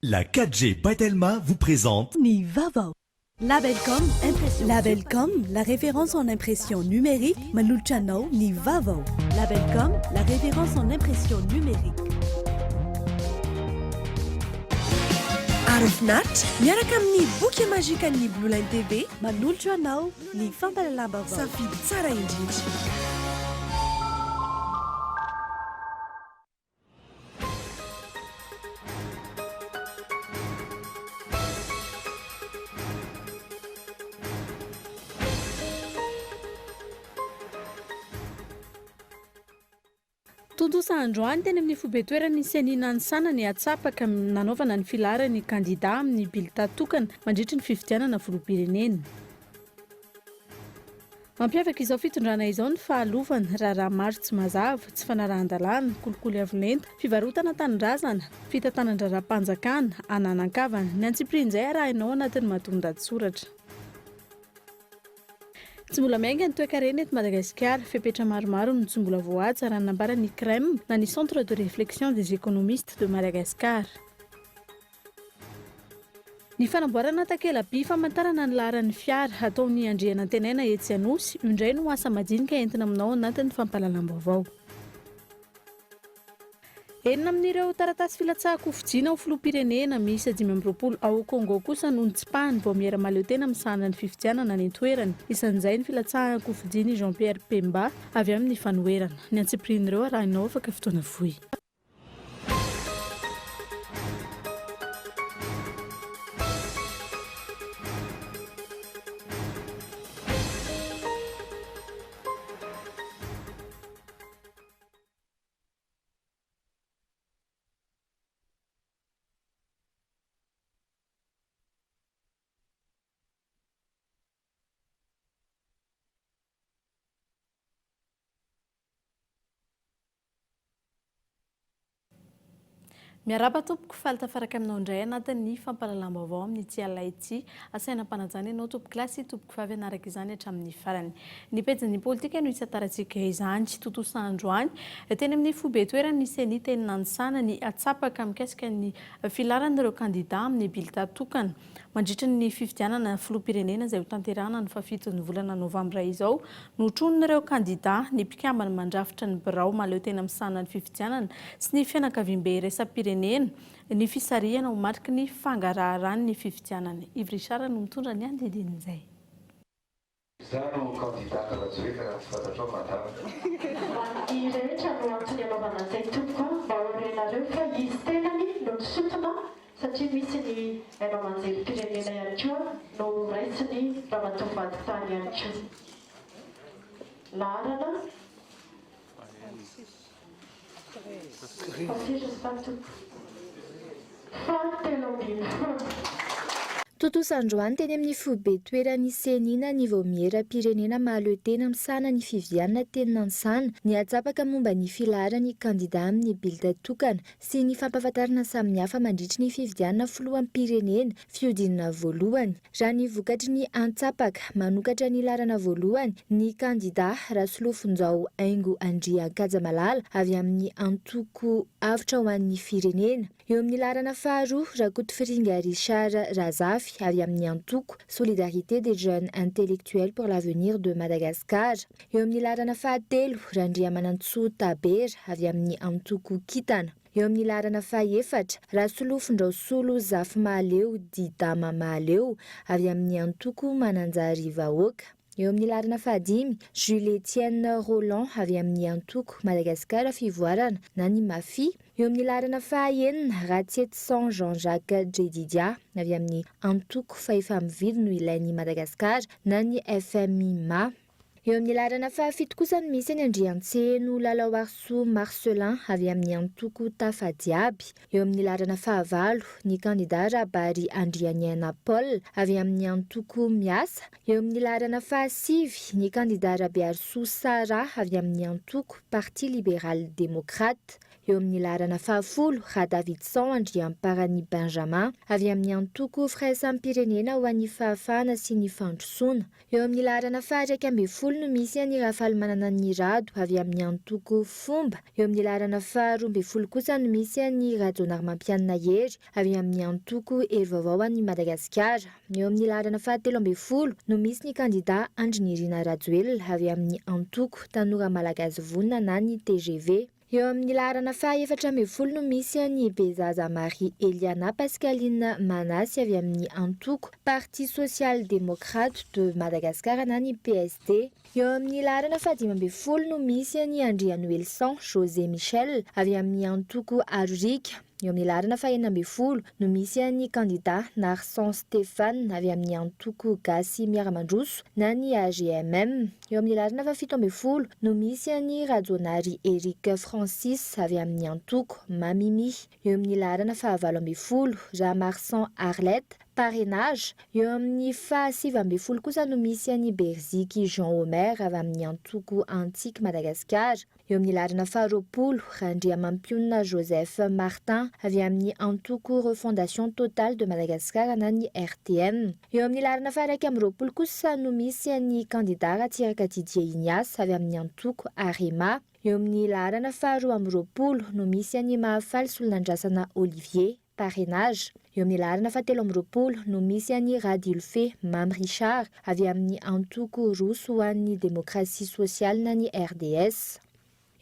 La 4G Batelma vous présente Ni Vaovao. Labelcom, impression. Labelcom, la référence en impression numérique. Maluchano ni Vaovao. Labelcom, la référence en impression numérique. Arofnat, miaraka amin'ny boky magique an'ny Blue Line TV. Maluchano ni Fampalalam-Baovao. Safidy tsara indrindra. Tontosa androany teny amin'ny fobetoerany ny seninany sanany atsapaka nanaovana ny filarany kandida amin'ny bilita tokana mandritry ny fifidianana filoham-pirenena. Mampiavaka izao fitondrana izao ny fahalovana raha maro tsy mazava, tsy fanarahan-dalàna, kolikoly avolenta, fivarotana tanindrazana, fitantanan-draram-panjakana, ananan-kavana, ny antsiprian'izay arahinao anatin'ny mahatonga-dahatsoratra. Tsy mbola mainga ny toe-karena eto Madagasikara, fepetra maromaro no tsy mbola voahaja raha nambaran'ny CREM na ny Centre de réflexion des économistes de Madagascar. Ny fanamboarana takela-by famantarana ny laharan'ny fiara ataon'ny andriana antenaina etsy Anosy, indray no asa majinika entina aminao anatin'ny fampalalam-baovao. Enina amin'ireo taratasy filatsahako fijiana ho filoham-pirenena miisa 520 ao Congo kosa no nitsipahany vao miera maleo tena misahana ny fifidianana ny toerany. Isan'izay ny filatsahako fijiany Jean-Pierre Pemba avy amin'ny fanoherana. Ny antsiprian'ireo arahinao afaka fotoana vohy. Miaraba tompoko falitafaraka aminao indray anatin'ny fampalalam-baovao amin'ny ity alina ity. Asaina mpanajana ianao tompoko kilasy, tompoko fahaveanaraka izany hatramin'ny farany. Ny pejin'ny politika no isataratsika izany totosa androany teny amin'ny fobetoerany ny seni teny nanisana ny atsapaka mikasika ny filaran'ireo kandida amin'ny bilita tokana mandritra ny fifidianana filoham-pirenena izay ho tanterahana ny fahafiton'ny volana novambra izao. Notronon'ireo kandida ny mpikambana mandrafitra ny birao maleo tena misahana ny fifidianana sy ny fianakaviam-be resam-pirenena ny fisarihana ho mariky ny fangaraharahan'ny ny fifidianana. Ivrisara no mitondra ny andidin'izay. Zaro kandidata rajoelaka tsy fantatrao madama. Ny rehetra no antony anaovana izay tompoko mba horenareo fa izy tenany no nisotona satria misy ny hainao manjerim-pirenena ihany koa no raisiny ramatoavady tany ihany koa. Laharana Totosa androany teny amin'ny fobetoerany senina ny vao miera-pirenena mahaleo tena misahana ny fividianana teny nanisana ny atsapaka momba ny filaharany kandida amin'ny bilita tokana sy ny fampahafantarana samihafa mandritry ny fividianana filoham-pirenena fiodinana voalohany. Raha ny vokatry ny antsapaka manokatra ny laharana voalohany ny kandida Rasolofonjao Aingo Andriakajamalala avy amin'ny antoko avitra ho an'ny firenena. Eo amin'ny laharana faharoa Rakotofiringa Richard Razafy avy amin'ny antoko Solidarité des jeunes intellectuels pour l'avenir de Madagascar. Eo amin'ny laharana fahatelo Randriamanantsoa Tabera avy amin'ny antoko Kitana. Eo amin'ny laharana fahaefatra Rasolofondrao Solo Zafy Mahaleo Didama Mahaleo avy amin'ny antoko Mananjary Vahoaka. Eo amin'ny laharana fahadimy Jules Etienne Roland avy amin'ny antoko Madagasikara fivoarana na ny Mafi. Eo amin'ny laharana fahaenina Ratsietsan Jean-Jacques Djedidia avy amin'ny antoko Fahefa-mividy no ilain'ny Madagasikara na ny FMI MA. Eo amin'ny laharana fahafito kosa no misy ny Andriantseno Lalaoarso Marcelin avy amin'ny antoko Tafadiaby. Eo amin'ny laharana fahavalo ny kandida Rabary Andrianiana Paul avy amin'ny antoko Miasa. Eo amin'ny laharana fahasivy ny kandida Rabiarso Sara avy amin'ny antoko Parti libéral démocrate. eo amin'ny larana fahafolo Ra Davidson Andriamparany Benjamin avy amin'ny antoko firaisampirenena ho an'ny fahafahana sy ny fandrosoana. Eo amin'ny larana faha-raika ambin'ny folo no misy an'i Rafalimanana ny Rado avy amin'ny antoko fomba. Eo amin'ny larana faha-roa ambin'ny folo kosa no misy an'i Rajonarymampianina Hery avy amin'ny antoko Hery Vaovao an'i Madagasikara. Eo amin'ny larana faha-telo ambin'ny folo no misy ny kandida Andrinirina Rajoelina avy amin'ny antoko Tanora Malagasy Vonina na ny TGV. Eo amin'ny larana faha-efatra ambin'ny folo no misy an'i Bezaza Marie Eliana Pascaline Manasy avy amin'ny antoko Parti Social Démocrate de Madagascar na ny PSD. Eo amin'ny larana faha-dimy ambin'ny folo no misy an'i Andrianoelson José Michel avy amin'ny antoko Arorika. Eo amin'ny larana faha-enina ambin'ny folo no misy an'i kandida Narson Stéphane avy amin'ny antoko Gasy Miaramandroso na ny AGMM. Eo amin'ny larana faha-fito ambin'ny folo no misy an'i Rajonary Eric Francis avy amin'ny antoko Mamimi. Eo amin'ny larana faha-valo ambin'ny folo Ramarsan Arlette parrainage. Eo amin'ny faha-sivy ambin'ny folo kosa no misy an'i Berziky Jean Omer avy amin'ny antoko Antique Madagascar. Eo amin'ny larana faha-roapolo Randriamampianina Joseph Martin avy amin'ny antoko Refondation Totale de Madagascar na ny RTM. Eo amin'ny larana faha-raika amby roapolo kosa no misy an'i kandida Ratsiraka Didier Ignace avy amin'ny antoko Arema. Eo amin'ny larana faha-roa amby roapolo no misy an'i Mahafaly Solonandrasana Olivier parrainage. Eo amin'ny larana faha-telo amby roapolo no misy an'i Radilfe Mam Richard avy amin'ny antoko Roso ho an'ny Démocratie Sociale na ny RDS.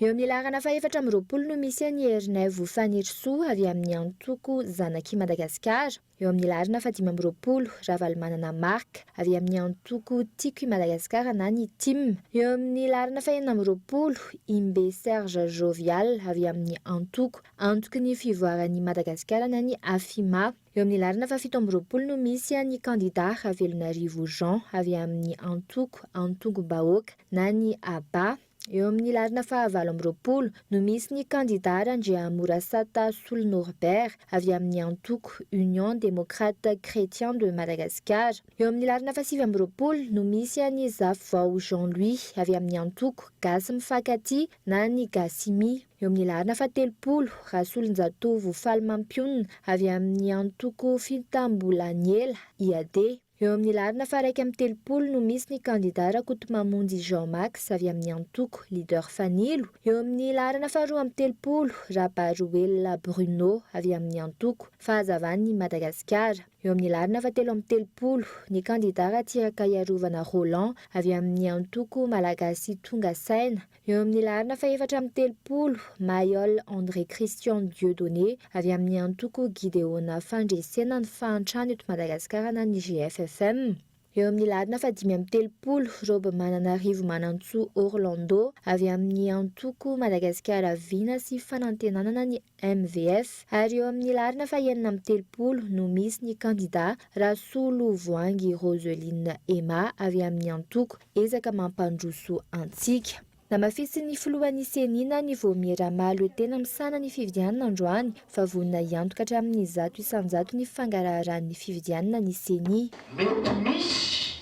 Eo amin'ny larana faha-efatra amby roapolo no misy an'i Ernevo Fanirso avy amin'ny antoko Zanaky Madagasikara. Eo amin'ny larana faha-dimy amby roapolo Ravalimanana Marc avy amin'ny antoko Tiky Madagasikara na ny TIM. Eo amin'ny larana faha-enina amby roapolo Imbe Serge Jovial avy amin'ny antoko Antoky ny Fivoaran'i Madagasikara na ny AFIMA. Eo amin'ny larana faha-fito amby roapolo no misy an'i kandida Ravelonarivo Jean avy amin'ny antoko Antongo Bahoaka na ny ABA. Eo amin'ny larana faha-valo amby roapolo no misy ny kandida Randriamorasata Soul Norbert avy amin'ny antoko Union Démocrate Chrétien de Madagascar. Eo amin'ny larana faha-sivy amby roapolo no misy an'i Vaovao Jean-Louis avy amin'ny antoko Gasy Mifankaty na ny Gasimi. Eo amin'ny larana faha-telopolo Rasolonjatovo Falimampianina avy amin'ny antoko Fitambolaniela IAD. Eo amin'ny larana faha-raika amby telopolo no misy ny kandida Rakotomamonjy Jean-Max avy amin'ny antoko Leader Fanilo. Eo amin'ny larana faha-roa amby telopolo Rabaruela Bruno avy amin'ny antoko Fahazavany Madagasikara. Eo amin'ny larana faha-telo amby telopolo ny kandida Ratsiraka Iarovana Roland avy amin'ny antoko Malagasy Tonga Saina. Eo amin'ny larana faha-efatra amby telopolo Mayol André Christian Dieudonné avy amin'ny antoko Gideona Fandresena ny fahantrano eto Madagasikara na ny GFFM. Eo amin'ny larana faha-dimy amby telopolo Robe Mananarivo Manantsoa Orlando avy amin'ny antoko Madagasikara Vina sy fanantenana ny MVF. Ary eo amin'ny larana faha-enina amby telopolo no misy ny kandida Rasolo Voangy Roseline Emma avy amin'ny antoko Ezaka Mampandroso Antsika. Namafisy ny filohan'ny senina ny voamieramalo tena misana ny fividianana androany fa vonina iantoka hatramin'ny 100% ny fangaraharan'ny fividianana ny seni. Mety misy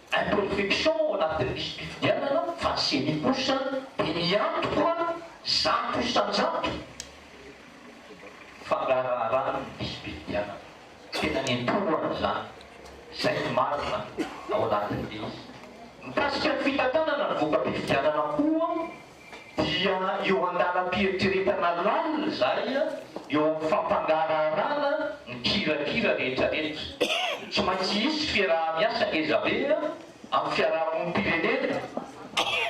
imperfection ao anatin'ny fividianana fa seni kosa dia miantoka 100% fangaraharan'ny fividianana. Tena nentoana zany. Zay ny marina ao anatin'ny mikasika ny fitantanana ny voka-pividianana koa dia eo andalam-pieritreretana lalina zay eo amin'ny fampangarahana ny kirakira rehetrarehetra. Tsy maintsy hisy fiaraha-miasa ngeza be amin'ny fiarahamonim-pirenena,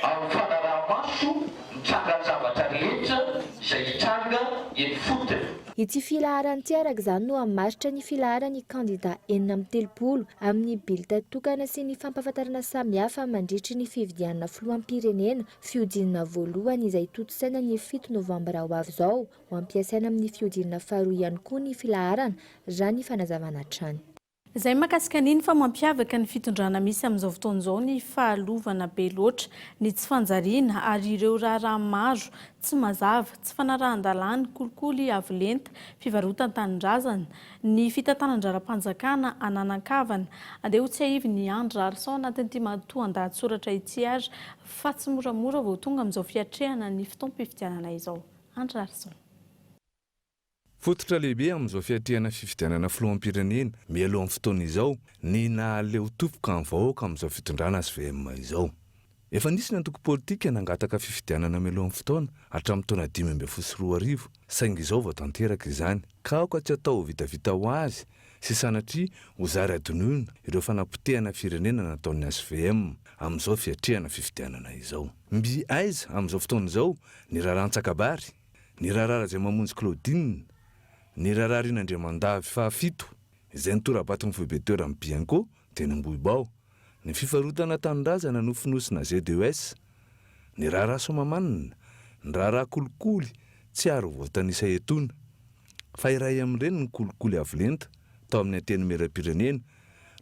amin'ny fanaraha-maso, mitranga zavatra rehetra izay hitranga eny fotony. Ity filaharany ity araka izany no hamaritra ny filaharan'ny kandida enina amby telopolo amin'ny bilita tokana sy ny fampahafantarana samihafa mandritra ny fividianana filoham-pirenena fiodinana voalohany izay totosaina ny 7 novambra ho avy izao. Ho ampiasaina amin'ny fiodinana faharoa ihany koa ny filaharana raha ny fanazavana hatrany. Izay makasika an'iny fa mampiavaka ny fitondrana misy amin'izao fotoan'izao ny fahalovana be loatra, ny tsy fanjariana ary ireo raharaha maro tsy mazava, tsy fanarahan-dalàna, kolikoly avolenta, fivarotan-tanindrazana, ny fitantanan-draram-panjakana ananan-kavana. Andeha ho tsy aivy ny Andry Rarson anatin'ity matoan-dahatsoratra ity ary fa tsy moramora vao tonga amin'izao fiatrehana ny fotoam-pifidianana izao. Andrarison. Fototra lehibe amin'izao fiatriana fifidianana filoham-pirenena mialoha amin'ny fotoana izao ny nahaleo topoka amin'ny vahoaka amin'izao fitondrana SVM izao. Efa nisy ny antoko politika nangataka fifidianana mialoha amin'ny fotoana hatramin'ny taona 2014 saingy izao vao tanteraka izany. Ka aoka tsy atao vitavita ho azy sy sanatria ho zary adinoina ireo fanapotehana firenena nataon'ny SVM amin'izao fiatriana fifidianana izao. Mby aiza amin'izao fotoana izao ny raharantsakabary, ny raharaha izay mamonjy Claudine, ny raharaha Rinandriamandavy fahafito izay nitorabatin'ny foibeteur amin'ny Bianco teny Vaovao, ny fifarotana tanindrazana nofinosina ZDOS, ny raharaha Somamanina, ny raharaha Kolikoly tsy aro voatanisa etona. Fa iray amin'ireny ny Kolikoly avolenta tao amin'ny anteny meram-pirenena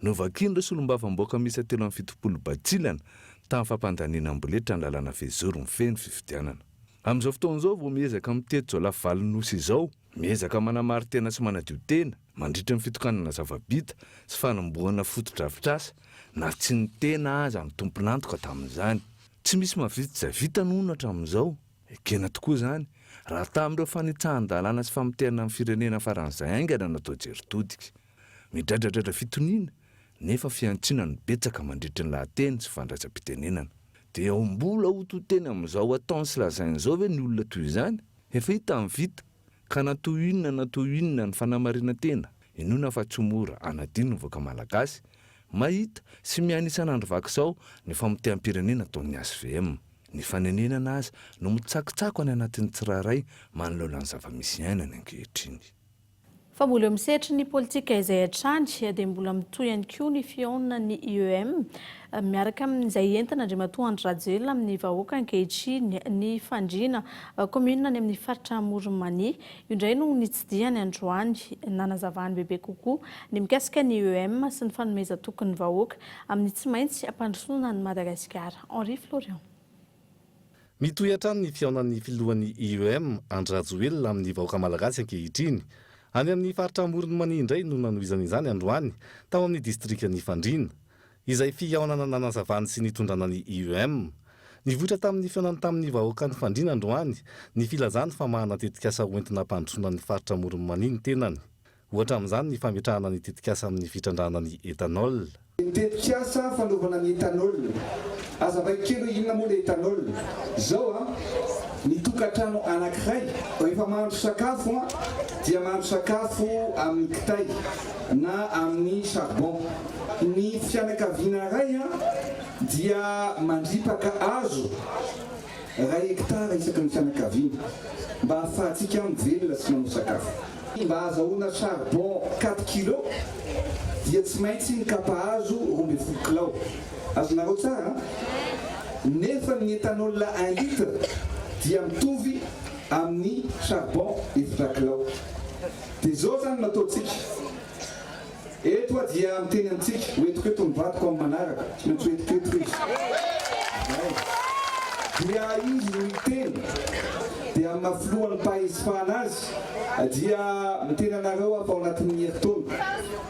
no vakian'ireo solombavamboaka misy 370 batsilana tamin'ny fampandaniana amboletra ny lalàna Fezoro mifeny fifidianana. Amin'izao fotoana izao vao miezaka mitety zao lavalinosi izao, miezaka manamary tena sy manadio tena mandritra ny fitokanana zavabita sy fanombohana fotodrafitrasa na tsy ny tena aza ny tomponantoka tamin'izany. Tsy misy mavity izay vita nono hatramin'izao. Ekena tokoa izany raha tamin'ireo fanitsahan-dalàna sy famotehana amin'ny firenena faran'izay aingana natao jeritodika. Midradradratra fitoniana nefa fiantsina ny betsaka mandritra ny lahateny sy fandraisam-pitenenana. Dia ao mbola hototeny amin'izao ataony sy lazain'izao ve ny olona toy izany? Efa hita amin'ny vita ka natoinona ny fanamarina tena. Inona fa tsy mora anadino ny voaka malagasy mahita sy mianisan'andro vakizao ny famoteham-pirenena ataon'ny SVM. Ny fanenenana azy no mitsakitsako any anatin'ny tsiraray manoloana ny zava-misy ainany ankehitriny. Fa mbola misetry ny politika izay hatrany dia mbola mitoy ihany koa ny fihaonana ny IEM miaraka amin'izay entina andriamatoa Andry amin'ny vahoaka ankehitriny ny fandriana commune any amin'ny faritra Moronmania. Indray no nitsidihany androany nanazavany bebe kokoa ny mikasika ny IEM sy ny fanomezan-tokony ny vahoaka amin'ny tsy maintsy ampandrosoana ny Madagasikara. Henri Florian. Mitoy hatrany ny fihaonan'ny filohan'ny IEM Andry amin'ny vahoaka malagasy ankehitriny. Any amin'ny faritra Moronmania indray no nanohizana izany androany tao amin'ny distrikan'ny Fandriana, izay fihaonana nanazavany sy nitondrana ny IEM. Nivoatra tamin'ny fihaonana tamin'ny vahoaka ny Fandriana androany ny filazany fa mahanatetikasa hoentina ampandrosoana ny faritra Moronmania ny tenany. Ohatra amin'izany ny fametrahana ny tetikasa amin'ny fitrandrana ny etanol. Tetikasa fanaovana ny etanol. Azavay kely inona moa le etanol? Zao ny tokantrano anankiray rehefa mahandro sakafo dia mahandro sakafo amin'ny kitay na amin'ny charbon. Ny fianakaviana iray dia mandripaka hazo 1 hektara isaky ny fianakaviana mba ahafahantsika mivelona sy manao sakafo. Mba ahazahoana charbon 4 kilo dia tsy maintsy ny kapa hazo 12 kilao. Azonareo tsara? Nefa ny etanol 1 litre dia mitovy amin'ny charbon 4 kilao. Dia zao zany nataontsika. Eto dia miteny amintsika hoentiko mivadiko amin'ny manaraka, tsy maintsy hoentiko izy. Dia izy no miteny, dia amin'ny mahafilohan'ny mpahisifana azy, dia miteny anareo afa ao anatin'ny herintaona,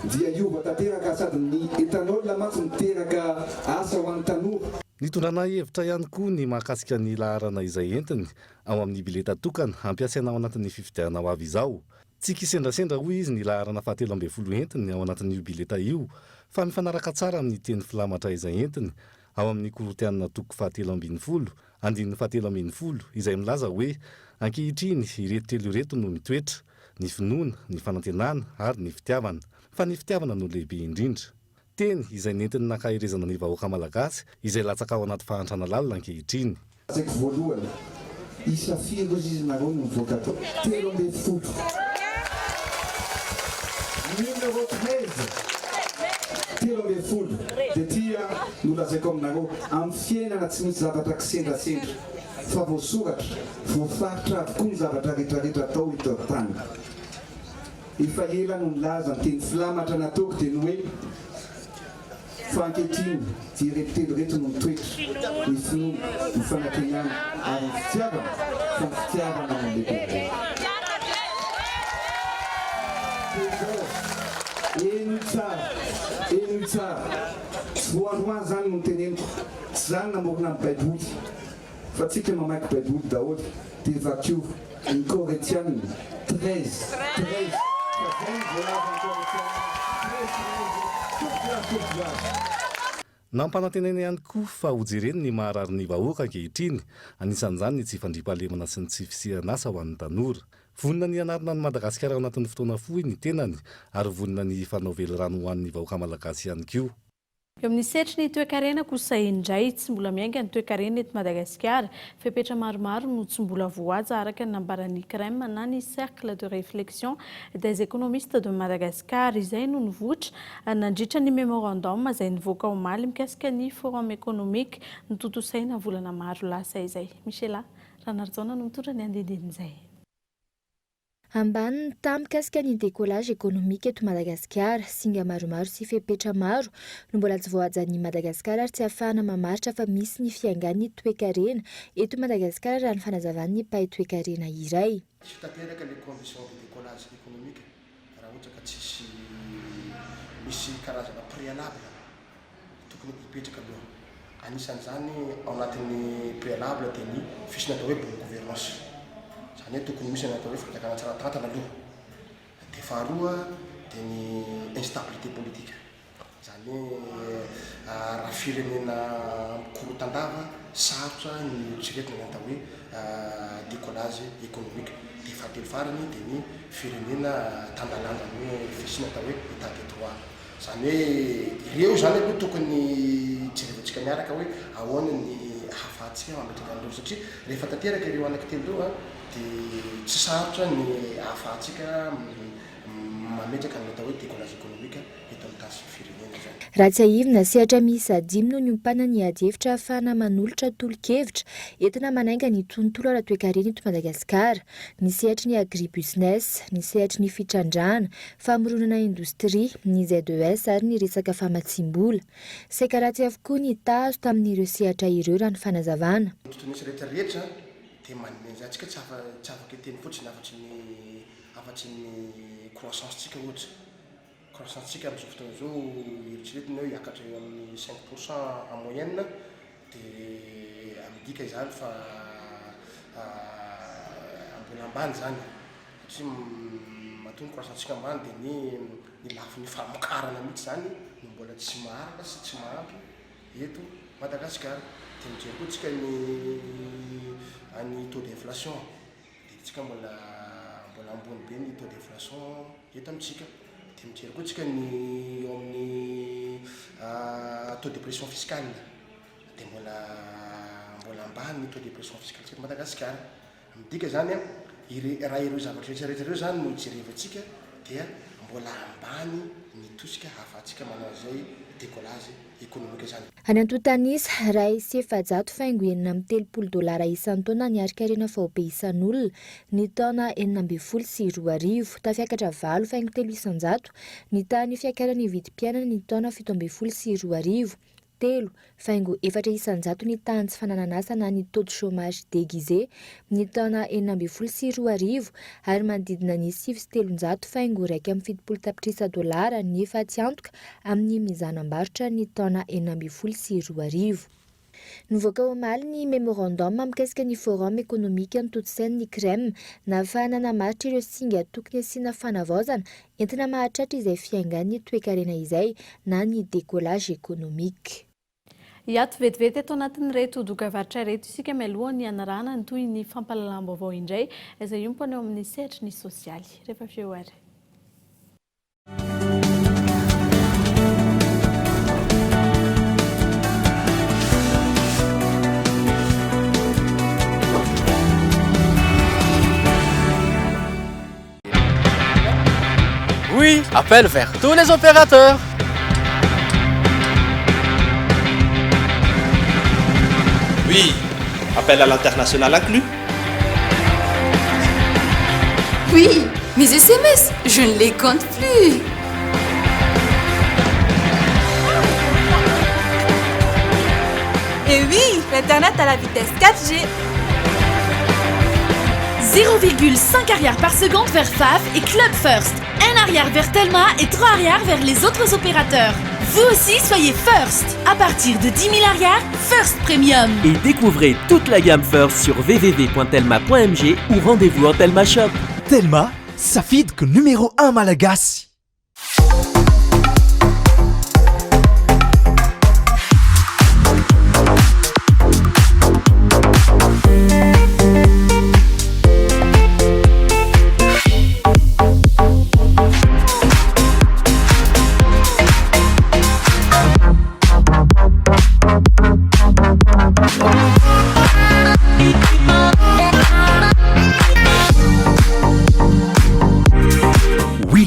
dia iova tanteraka sady ny etanol mantsy miteraka asa ho an'ny tanora. Nitondrana hevitra ihany koa ny mahakasika ny laharana izay entiny ao amin'ny bileta tokana ampiasaina ao anatin'ny fifidianana ho avy izao. Tsy kisendrasendra hoy izy ny laharana 712 entiny ao anatin'io bileta io, fa mifanaraka tsara amin'ny teny filamatra izay entiny ao amin'ny korotianina toko 712, andininy 712 izay milaza hoe ankehitriny ireto telo ireto no mitoetra, ny finoana, ny fanantenana ary ny fitiavana. Fa ny fitiavana no lehibe indrindra. Teny izay nentiny nakaherezana ny vahoaka malagasy izay latsaka ao anaty fahantrana lalina ankehitriny. Zaiko voalohany, isa firy izy nareo no mivoaka atao? 13. Numéro 13. 13. Dia tia nolazaiko aminareo amin'ny fiainana tsy misy zavatra kisendrasendra fa voasoratra, voafaritra avokoa ny zavatra rehetrarehetra atao eto an-tany. Efa ela no nilaza ny teny filamatra nataoko dia ny hoe fankehitriny dia reto telo reto no mitoetra, ny finoana, ny fanantenana ary ny fitiavana, fa ny fitiavana no lehibe. Eny tsara, tsy voalohany zany no teneniko, tsy zany namorona amin'ny baiboly, fa tsika mamaky baiboly daholo, dia vakio Ny Coretian 13. Nampanantenana ihany koa fa hojereny ny maharary ny vahoaka ankehitriny, anisan'izany ny tsy fandriam-pahalemana sy ny tsy fisian'asa ho an'ny tanora. Vonina ny anarana ny Madagasikara ao anatin'ny fotoana fohy ny tenany ary vonina ny fanaovely rano ho an'ny vahoaka malagasy ihany koa. Eo amin'ny setry ny toe-karena kosa indray tsy mbola miainga ny toe-karena eto Madagasikara, fepetra maromaro no tsy mbola voaja araka ny nambaran'ny CREM na ny cercle de réflexion des économistes de Madagascar izay no nivoatra nandritra ny mémorandum izay nivoaka omaly mikasika ny forum économique notontosaina volana maro lasa izay. Michela Ranarjona no mitondra ny andinindin'izay. Ambany ny tamikasika ny décollage économique eto Madagasikara, singa maromaro sy fepetra maro no mbola tsy voajan'ny Madagasikara ary tsy ahafahana mamaritra fa misy ny fiangan'ny toe-karena eto Madagasikara raha ny fanazavan'ny mpahay toe-karena iray. Tsy tanteraka les conditions de décollage économique raha ohatra ka tsisy misy karazana préalable tokony hipetraka aloha. Anisan'izany ao anatin'ny préalable dia ny fisina atao hoe bonne gouvernance. Zany hoe tokony misy natao hoe fipetakana tsara tantana aloha. Dia faharoa dia ny instabilité politique. Zany hoe raha firenena mikorontandava sarotra ny tsiretina atao hoe décollage économique. Dia fahatelo farany dia ny firenena tandalanga ny fisina atao hoe état de droit. Zany hoe ireo zany aloha tokony jerevantsika miaraka hoe ahoana ny hahafahantsika mametraka an'ireo satria rehefa tanteraka ireo anankitelo dia tsy sarotra ny hahafahantsika mametraka ny atao hoe décollage économique eto amin'ny tasy firenena zany. Raha tsy ahivina sehatra miisa 10 no niompana ny ady hevitra ahafahana manolotra tolo-kevitra entina manainga ny tontolo ara-toe-karena eto Madagasikara, ny sehatry ny agribusiness, ny sehatry ny fitrandrana, famoronana indostria, ny ZES ary ny resaka famatsim-bola. Saika ratsy avokoa ny tazo tamin'ireo sehatra ireo raha ny fanazavana. Totonisy rehetrarehetra dia manenjantsika tsy afaka teny fotsiny afatsy ny croissance-tsika ohatra. Croissance-tsika amin'izao fotoana izao eritreretina hoe hiakatra eo amin'ny 5% en moyenne dia midika izany fa mbola ambany zany satria mahatonga croissance-tsika ambany dia ny lafin'ny famokarana mihitsy zany no mbola tsy maharaka sy tsy mahampy eto Madagasikara. Dia mijery koa tsika ny taux d'inflation dia tsika mbola ambony be ny taux d'inflation eto amintsika. Dia mijery koa tsika ny eo amin'ny taux de pression fiscale dia mbola ambany ny taux de pression fiscale eto Madagasikara. Midika zany raha ireo zavatra rehetrarehetra ireo zany no hijerevantsika dia mbola ambany ny tosika hahafahantsika manao izay décollage économique zany. Any Antotanisa ray sy efajato faingo $630 isan'ny taona ny ari-karena vaobe isan'olona, ny taona 2024 tafiakatra 8 faingo 300, ny tany fiakaran'ny vidim-piainana ny taona 1724, 3 faingo 400 ny tany tsy fananan'asa na ny taux de chômage déguisé, ny taona 2024 ary manodidina ny 700 faingo 1.70 tapitrisa $, ny efa tsy antoka amin'ny mizanam-barotra ny taona 2024. Nivoaka omaly ny mémorandum mikasika ny forum économique notontosain'ny CREM na ahafahana namaritra ireo singa tokony asiana fanavaozana entina mahatratra izay fiaingan'ny toe-karena izay na ny décollage économique. Iato vetivety eto anatin'ireto dokavaritra reto isika mialoha ny anarana ny toy ny fampalalam-baovao indray izay iompana eo amin'ny sehatry ny sosialy. Rehefa avy eo ary. Oui, appel vers tous les opérateurs. Oui, appel à l'international inclus. Oui, mes SMS, je ne les compte plus. Et oui, l'Internet à la vitesse 4G. 0,5 arrière par seconde vers FAF et Club First. 1 arrière vers Telma et 3 arrière vers les autres opérateurs. Vous aussi, soyez First. À partir de 10 000 arrières, First Premium. Et découvrez toute la gamme First sur www.telma.mg ou rendez-vous en Telma Shop. Telma, safid que numéro 1 Malagasy.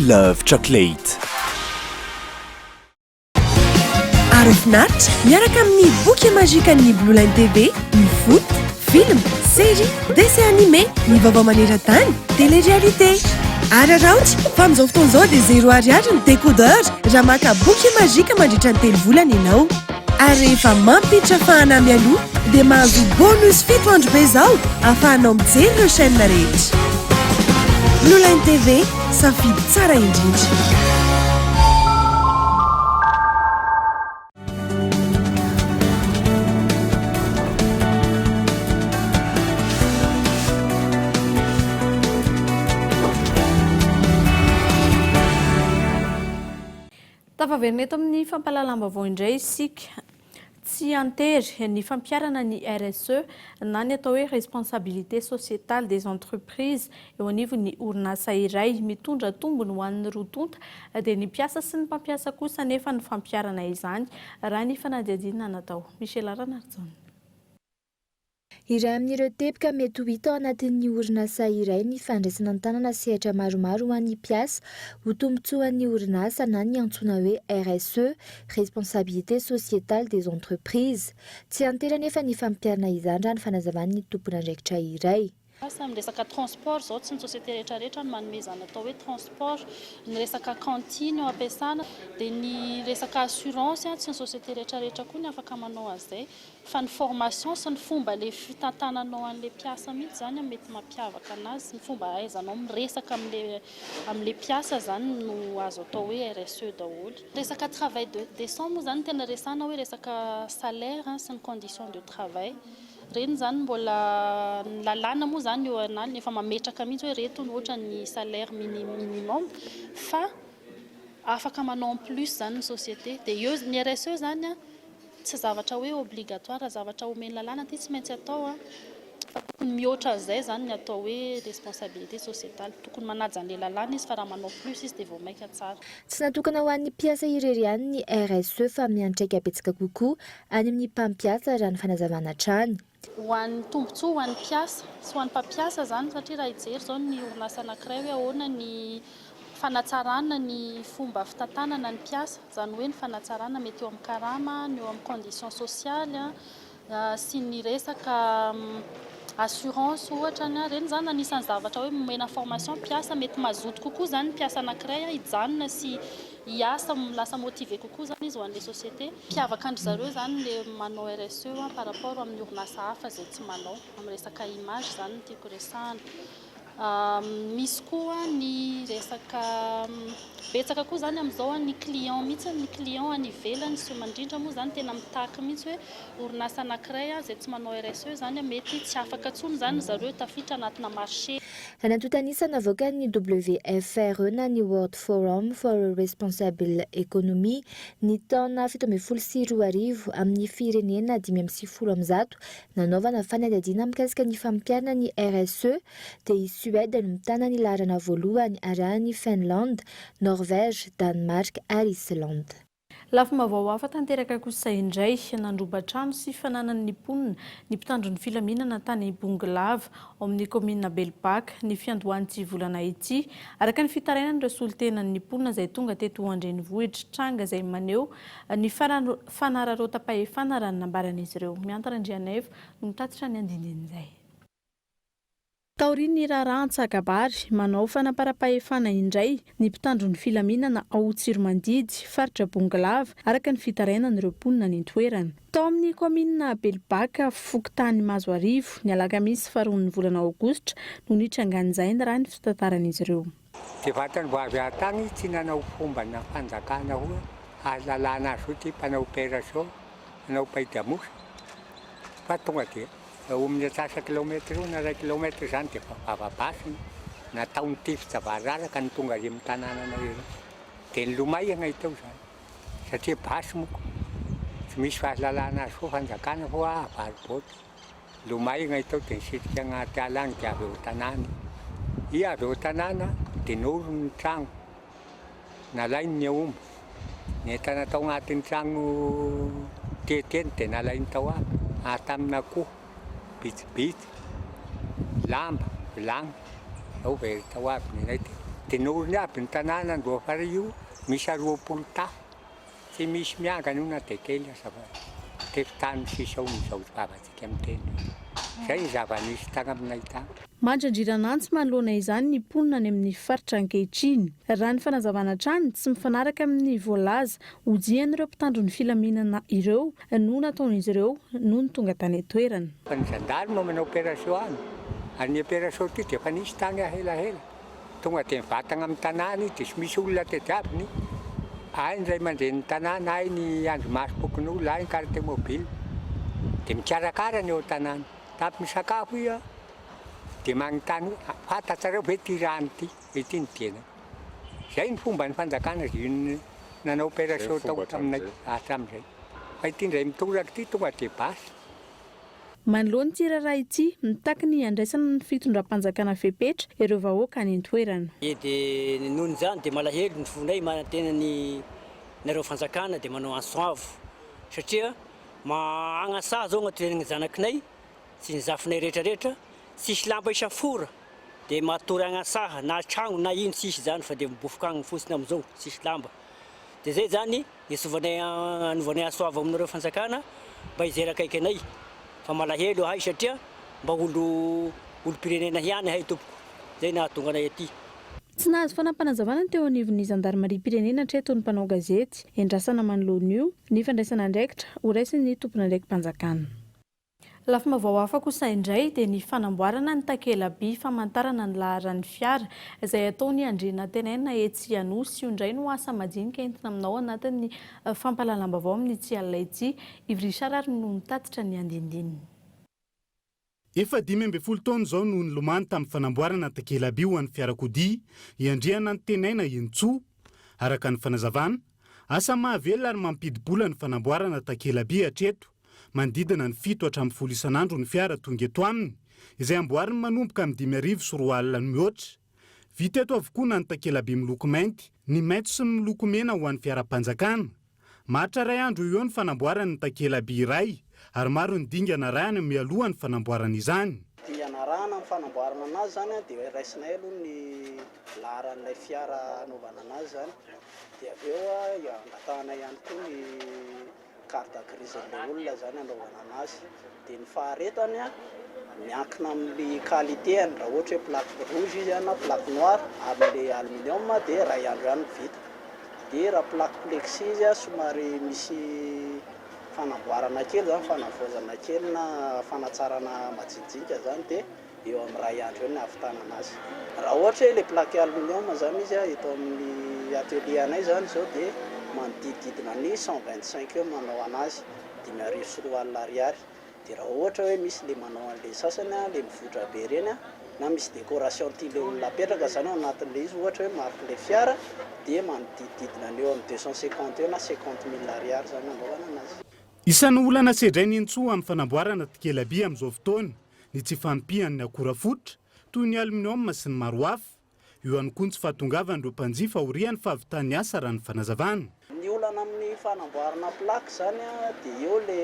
Love chocolate. Arofnat, miaraka amin'ny boky magique an'ny Blue Line TV, ny foot, film, série, dessin animé, ny vaovao maneran-tany, télé-réalité. Ary Aout, fa amin'izao fotoana izao dia 0 ariary ny décodeur raha maka boky magique mandritra ny 3 volana ianao. Ary rehefa mampiditra fahana mialoha dia mahazo bonus 7 andro be izao ahafahanao mijery ireo chaîne rehetra. Blue Line TV, safidy tsara indrindra. Tafaverina eto amin'ny fampalalam-baovao indray isika. Tsy antery ny fampiarana ny RSE na ny atao hoe responsabilité sociétale des entreprises eo anivon'ny orinasa iray mitondra tombony ho an'ny rotonta dia ny mpiasa sy ny mpampiasa kosa nefa ny fampiarana izany raha ny fanadihadiana natao. Michel Ranardzon. Iray amin'ireo teboka mety ho hita ao anatin'ny orinasa iray ny fandraisana an-tanana sehatra maromaro ho an'ny mpiasa ho tombotsoan'ny orinasa na ny antsoina hoe RSE, responsabilité sociétale des entreprises. Tsy antera nefa ny fampiarana izany raha ny fanazavan'ny tompon'andraikitra iray. Asa resaka transport zao tsy ny société rehetrarehetra no manome izany atao hoe transport, ny resaka cantine ampiasana dia ny resaka assurance tsy ny société rehetrarehetra koa ny afaka manao an'izay fa ny formation sy ny fomba le fitantananao an'ilay mpiasa mihitsy zany mety mampiavaka anazy, ny fomba ahaizanao miresaka amin'ilay mpiasa zany no azo atao hoe RSE daholo. Resaka travail décent moa zany tena resana hoe resaka salaire sy ny condition de travail. Reny zany mbola lalàna moa zany eo an'alina efa mametraka mihitsy hoe reto ohatra ny salaire minimum fa afaka manao en plus zany ny société dia eo ny RSE zany tsy zavatra hoe obligatoire, zavatra omeny lalàna ty tsy maintsy atao fa tokony mihoatra zay zany ny atao hoe responsabilité sociétale, tokony manaja an'ilay lalàna izy fa raha manao plus izy dia vao maika tsara. Tsy natokana ho an'ny mpiasa irery ihany ny RSE fa miantraika betsaka kokoa any amin'ny mpampiasa raha ny fanazavana hatrany. Ho an'ny tombontsoa ho an'ny mpiasa sy ho an'ny mpampiasa zany satria raha hijery zao ny orinasa anankiray hoe ahoana ny fanatsarana ny fomba fitantanana ny mpiasa, zany hoe ny fanatsarana mety eo amin'ny karama, ny eo amin'ny condition sociale sy ny resaka assurance ohatra reny zany anisan'ny zavatra hoe momena formation mpiasa mety mazoto kokoa zany mpiasa anankiray hijanona sy hiasa lasa motivé kokoa zany izy ho an'ilay société. Mpiavaka andry zareo zany le manao RSE par rapport amin'ny orinasa hafa zay tsy manao amin'ny resaka image zany no tiako resahana. Misy koa ny resaka betsaka koa zany amin'izao ny client mihitsy, ny client any ivelany sy mandrindra moa zany tena mitaky mihitsy hoe orinasa anankiray zay tsy manao RSE zany mety tsy afaka tsony zany zareo tafiditra anatina marché. Nanantotanisana avoaka ny WFRE na ny World Forum for Responsible Economy ny taona 2024 amin'ny firenena 510 nanaovana fanadihadiana mikasika ny fampiarana ny RSE dia i Suède no mitana ny laharana voalohany arahany Finland, Norvège, Danemark ary Islande. Lafima vaoafa tanteraka kosa indray nandroba-trano sy fananan'ny mponina ny mpitandro ny filaminana tany Bonglava ao amin'ny commune Belbaka ny fiandohan'ity volana ity araka ny fitarainan'ireo solitenan'ny mponina izay tonga teto Andrenivohitra tranga izay maneho ny fanararota-pahefana raha nambaran'izy ireo. Miantarandrianeva no mitatitra ny andindin'izay. Tauriny Rarantsakabary manao fanapara-pahefana indray ny mpitandro ny filaminana Aout Tsirmandidy faritra Bonglava araka ny fitarainan'ireo mponina ny toerana. Tao amin'ny commune Belbaka Fokontany Mazoarivo ny alakamisy 9 volana Aogositra no nitrangan'izay raha ny fitantaran'izy ireo. Ty vatany vao avy atany tsy nanao fomba na fanjakana hoa fahalalana azy ohatry mpanao opération manao paidamosy fa tonga dia eo amin'ny atsasa-kilometra eo na 2 kilometra zany dia vavabasiny nataony ty fitsavararaka ny tonga ary amin'ny tanànana eo dia ny lomay agnay tao zany satria basy moko tsy misy fahalalana azy foa fanjakana foa avariboty lomay agnay tao dia nisitrika agnaty ala agny dia avy eo tanàna i avy eo tanàna dia noro ny tragno nalainy ny aomby ny entana tao agnatin'ny tragno teteny dia nalainy tao aby tamina akoho bitsibitsy lamba vilagny ao very tao aby nenay dia norony aby ny tanàna andoha fa io misy 20 tafo tsy misy miangana io na dia kely aza tefitany sisa ao n'izao vavantsika amin'ny teny zay ny zava-nisy tagny aminay tagny mandrandriranantsy manoloana izany ny mponina any amin'ny faritra ankehitriny raha ny fanazavana trany tsy mifanaraka amin'ny voalaza hojian'ireo mpitandro ny filaminana ireo no nataon'izy ireo no ny tonga tany atoerana. Fa ny zandarma manao opération any ary ny opération ty dia efa nisy tany ahelahela tonga dia mivatana amin'ny tanàna dia sy misy olona tediaviny ay ny ray aman-dren'ny tanàna ay ny andro masom-pokon'olona ay ny carte mobile dia mikarakara ny eo tanàna tapy misakafo ia dia magnontany fantatsareo hoe ty rano ty ny diana zay ny fomba ny fanjakana izy nanao opération tao taminay hatramin'izay fa ity ndray mitoraka ty tonga dia basy. Manoloany ity raharaha ity mitaky ny andraisana ny fitondram-panjakana fepetra ireo vahoaka any an-toerana. Dia nohon' izany dia malahelo ny fonay manantena ny nareo fanjakana dia manao ansoavo satria agnasaha zao agnaty zanakinay sy ny zafinay rehetrarehetra sisy lamba isafora dia matory agnasaha na tragno na ino sisy zany fa dia mibofoka agny fotsiny amin'izao sisy lamba dia zay zany isovanay anovanay ansoavo aminareo fanjakana mba hizeraka aiky anay fa malahelo ahay satria mba olo-pirenena hiany ahay tompoko zay nahatonga anay aty. Tsy nahazo fanampanazavana teo anivon'ny zandarmaria-pirenena hatreto ny mpanao gazety endrasana manoloan'io ny fandraisana andraikitra ho raisin'ny tompona andraiki-mpanjakana. Lafima vao hafa kosa indray dia ny fanamboarana ny takela-by famantarana ny laharan'ny fiara izay ataony Andriana Tenenina etsy Anosy io indray no asa madinika entina aminao anatin'ny fampahalalam-baovao amin'ny itsy alina itsy Ivry no mitatitra ny andindininy. Efa 15 taona zao no nilomany tamin'ny fanamboarana takela-by ho an'ny fiarakodia i Andriana Tenenina Intso araka ny fanazavana asa mahavelona ary mampidi-bola ny fanamboarana takela-by hatreto. Mandidina ny 7 hatramin'ny 10 isan'andro ny fiara tonga eto aminy izay amboariny manomboka amin'ny 5,400 alina mihoatra. Vita eto avokoa na ny takela-by miloko mainty, ny maitso sy ny miloko mena ho an'ny fiara-panjakana. Mahatra 2 andro eo ny fanamboarana ny takela-by iray ary maro ny dingana rany mialoha ny fanamboarana izany. Dia anarahana ny fanamboarana anazy zany dia raisinay aloha ny laharan'ilay fiara anaovana anazy zany dia aveo angatahana ihany koa ny carte grise an'ilay olona zany anaovana anazy dia ny faharetany miankina amin'ny qualitéany raha ohatra hoe plaque rouge izy na plaque noire amin'ilay aluminium dia ray andro ihany vita dia raha plaque plexi izy somary misy fanamboarana kely zany fanavozana kely na fanatsarana majinika zany dia eo amin'ny ray andro eo ny ahavitana anazy. Raha ohatra hoe ilay plaque aluminium zany izy eto amin'ny atelier anay zany zao dia manodididina ny 125 eo manao anazy 5,400 alina ariary dia raha ohatra hoe misy le manao an'ilay sasany le mivotra be reny na misy décoration tiale olona apetraka zany ao anatin'ilay izy ohatra hoe marque le fiara dia manodididina ny eo amin'ny 250 eo na 50,000 ariary zany anaovana anazy. Isan'ny olana sedrainy Intso amin'ny fanamboarana takela-by amin'izao fotoana ny tsy fampihan'ny akora fototra toy ny aluminium sy ny maro hafa. Io ihany koa tsy fahatongavan'ireo mpanjifa aorian'ny fahavitany asa raha ny fanazavana. Ny olana amin'ny fanamboarana plaque zany dia eo le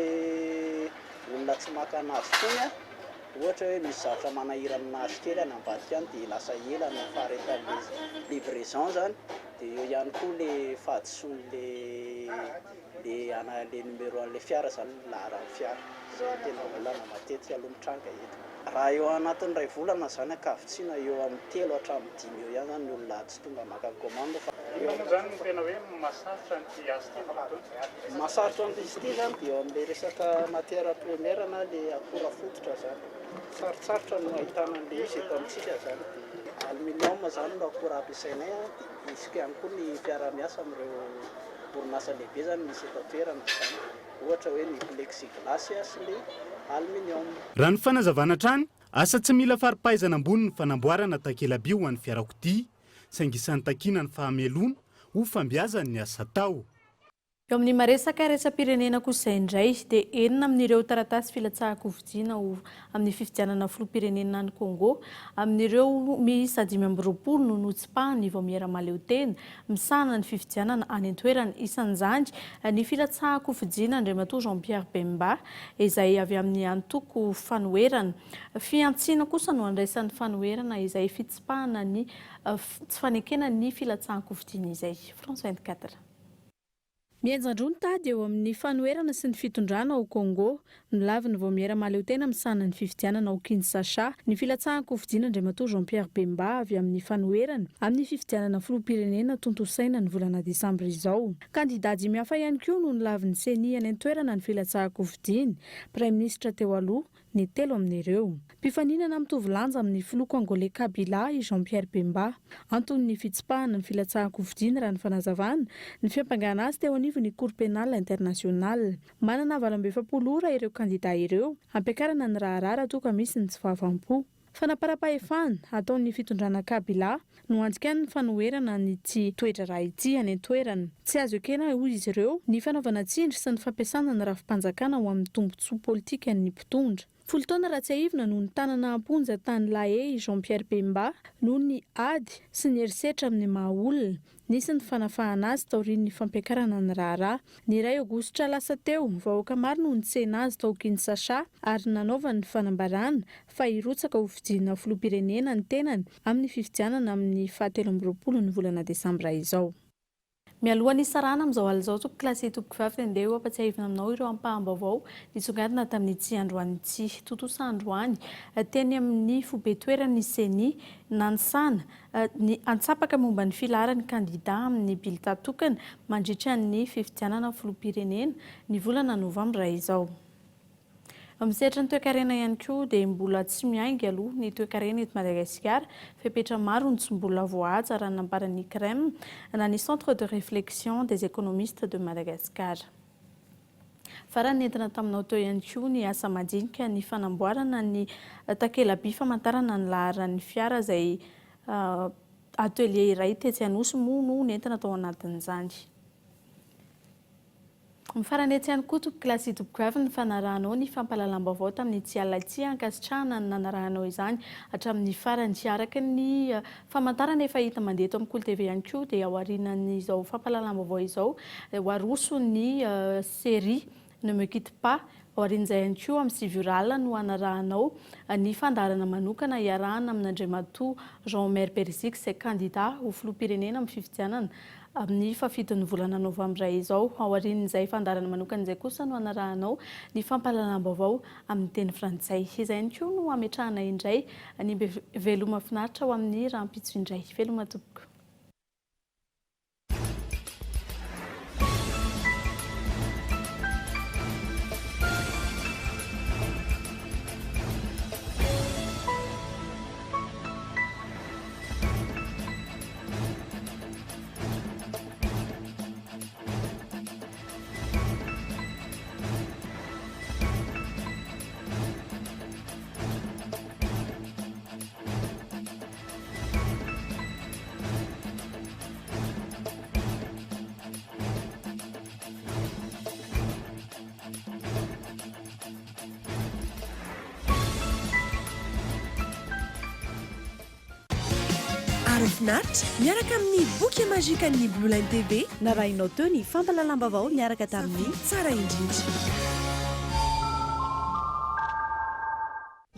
olona tsy maka anazy foana ohatra hoe misy zavatra manahira aminazy kely any ambadika any dia lasa ela ny faharetan'ny livraison zany dia eo ihany koa le fahadisoan'le numéro an'ilay fiara zany laharan'ny fiara zay tena olana matetika aloha mitranga eto. Raha eo anatin'ny 2 volana zany akavitsiana eo amin'ny 3 hatramin'ny 5 eo ihany zany ny olona tsy tonga maka commande. Eo zany no tena hoe masarotra ny asa ity. Masarotra ny izy ity zany dia eo amin'ilay resaka matière première na le akora fototra zany. Sarotsarotra no ahitana an'ilay izy eto amintsika zany. Aluminium zany no akora ampiasainay dia isika ihany koa ny fiara-miasa amin'ireo orinasa lehibe zany misy eto toerana zany ohatra hoe ny plexiglas sy ny aluminium. Raha ny fanazavana trany, asa tsy mila faripaizana ambony ny fanamboarana takela-by ho an'ny fiarakodia, saingy isan'ny takiana ny fahamelona ho fambiazany ny asa tao. Eo amin'ny maresaka raisam-pirenena kosa izay indray dia enina amin'ireo taratasy filatsahako-vidiana amin'ny fifidianana filoham-pirenena any Congo. Amin'ireo miisa 520 no notsipahany vao miara-maleo tena misahana ny fifidianana any an-toerana isan'izany ny filatsahako-vidiana Andriamatoa Jean-Pierre Bemba izay avy amin'ny antoko fanoherana. Fiantsiana kosa no andraisan'ny fanoherana izay fitsipahana ny tsy fanekena ny filatsahako-vidiana izay. France 24. Mianjandroany tady eo amin'ny fanoherana sy ny fitondrana ao Congo, nolaviny vao miara-maleo tena misahana ny fifidianana ao Kinshasa, ny filatsahako-vidiana Andriamatoa Jean-Pierre Bemba avy amin'ny fanoherana amin'ny fifidianana filoham-pirenena tontosaina ny volana Desambra izao. Kandidady mihafa ihany koa no nolaviny seni any an-toerana ny filatsahako-vidiana, Praiminisitra teo aloha ny telo amin'ireo. Mpifaninana mitovy-lanja amin'ny filoha Congolais Kabila i Jean-Pierre Bemba. Antony ny fitsipahana ny filatsahako-vidiana raha ny fanazavana, ny fiampangana azy teo anivon'ny Cour pénale internationale. Manana 27 ora ireo kandida ireo, ampiakarana ny raharara toa ka misy ny tsy fahavampo. Fanaparam-pahefana ataon'ny fitondrana Kabila no antsika ny fanoherana ny tsy toetra raha ity any an-toerana. Tsy azo ekena hoy izy ireo ny fanaovana tsindry sy ny fampiasana ny rafim-panjakana ho amin'ny tombontsoa politika ny mpitondra. Folo taona raha tsy ahivina no ny tanana amponja tany lahe Jean-Pierre Bemba no ny ady sy ny herisetra amin'ny maha-olona. Nisy ny fanafahana azy taorian'ny fampiakarana ny raharaha. Ny 2 Aogositra lasa teo, vahoaka maro no nitsena azy tao Kinshasa ary nanaovany ny fanambarana fa hirotsaka ho fidiana filoham-pirenena ny tenany amin'ny fifidianana amin'ny 17 ny volana Desambra izao. Mialohan'ny sarana amin'izao alina izao klasy tompoko vavy andeha ho ampatsiahivina aminao ireo ampaham-baovao nisongadina tamin'ny tsy androany tsy totosa androany teny amin'ny fobe toerany seni nansana ny antsapaka momba ny filaran'ny kandida amin'ny bilita tokana mandritra ny fifidianana filoham-pirenena ny volana Novambra izao. Misetra ny toe-karena ihany koa dia mbola tsy miainga aloha ny toe-karena eto Madagasikara, fepetra maro ny tsy mbola voahaja raha nambaran'ny CREM na ny Centre de réflexion des économistes de Madagascar. Farany nentina taminao teo ihany koa ny asa madinika ny fanamboarana ny takela-by famantarana ny laharan'ny fiara izay atelier iray tetsy Anosy moa no nentina tao anatin'izany. Mifarany etsy ihany koa klasy tompoko avy ny fanarahanao ny fampahalalam-baovao tamin'ny tsy alina ity ankasitrahana ny nanarahanao izany hatramin'ny farany araka ny famantarana efa hita mandeha eto amin'ny Kolo TV ihany koa dia aorianan'izao fampahalalam-baovao izao ho aroso ny série Ne me quitte pas. Aorian'izay ihany koa amin'ny Sivural no anarahanao ny fandaharana manokana iarahana amin'Andriamatoa Jean-Maire Perzika izay kandida ho filoham-pirenena amin'ny fifidianana amin'ny fafitony volana Novambra izao. Aorian'izay fandaharana manokana izay kosa no anarahanao ny fampahalalam-baovao amin'ny teny frantsay. Izay ihany koa no ametrahana indray ny veloma finaritra ho amin'ny rahampitso indray. Veloma tompoko. Finaritra miaraka amin'ny boky mazika ny Blue Line TV narahinao teo ny fampahalalam-baovao miaraka tamin'ny tsara indrindra.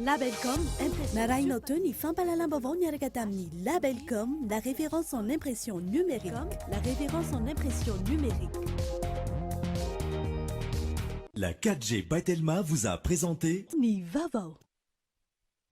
Labelcom narahinao teo ny fampahalalam-baovao miaraka tamin'ny Labelcom, la référence en impression numérique. La référence en impression numérique. La 4G by Telma vous a présenté ni Vaovao.